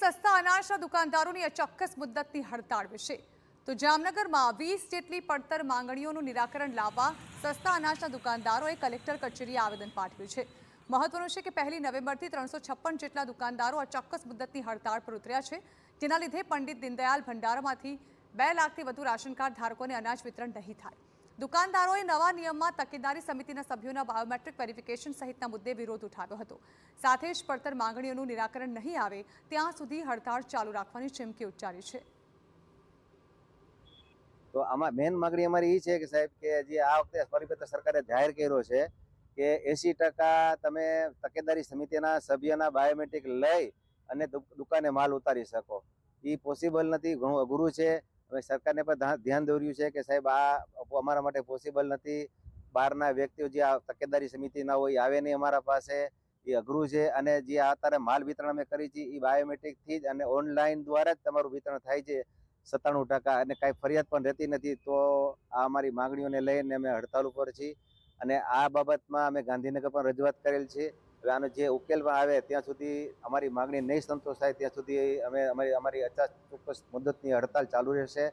સસ્તા અનાજના દુકાનદારોની અચોક્કસ મુદ્દતની હડતાળ વિશે તો જામનગરમાં 20 જેટલી પડતર માંગણીઓનું નિરાકરણ લાવવા સસ્તા અનાજના દુકાનદારોએ કલેક્ટર કચેરીએ આવેદન પાઠવ્યું છે। મહત્વનું છે કે 1 નવેમ્બરથી 356 જેટલા દુકાનદારો અચોક્કસ મુદ્દતની હડતાળ પર ઉતર્યા છે, જેના લીધે પંડિત દીનદયાળ ભંડારમાંથી 2 લાખથી વધુ રાશન કાર્ડ ધારકોને અનાજ વિતરણ નહીં થાય। દુકાનદારોએ નવા નિયમમાં તકેદારી સમિતિના સભ્યોના બાયોમેટ્રિક વેરિફિકેશન સહિતના મુદ્દે વિરોધ ઉઠાવ્યો હતો। સાથે જ પડતર માંગણીઓનું નિરાકરણ નહીં આવે ત્યાં સુધી હડતાળ ચાલુ રાખવાની ચીમકી ઉચ્ચારી છે। તો આમાં મેન માંગણી અમારી એ છે કે સાહેબ કે જે આ વખતે પરિપત્ર સરકારે જાહેર કર્યો છે કે 80% તમે તકેદારી સમિતિના સભ્યના બાયોમેટ્રિક લઈ અને દુકાને માલ ઉતારી શકો। એ પોસિબલ નથી, ઘણું અઘરું છે। હવે સરકારને પણ ધ્યાન દોર્યું છે કે સાહેબ આ અમારા માટે પોસિબલ નથી। બહારના વ્યક્તિઓ જે આ તકેદારી સમિતિના હોય આવે નહીં અમારા પાસે, એ અઘરું છે। અને જે અત્યારે માલ વિતરણ અમે કરી છે એ બાયોમેટ્રિકથી જ અને ઓનલાઈન દ્વારા જ તમારું વિતરણ થાય છે 97%, અને કાંઈ ફરિયાદ પણ રહેતી નથી। તો આ અમારી માંગણીઓને લઈને અમે હડતાલ ઉપર છીએ અને આ બાબતમાં અમે ગાંધીનગર પણ રજૂઆત કરેલ છે। હવે આનો જે ઉકેલમાં આવે ત્યાં સુધી અમારી માંગણી નહીં સંતોષ થાય ત્યાં સુધી અમે અમારી ચોક્કસ મુદ્દતની હડતાલ ચાલુ રહેશે।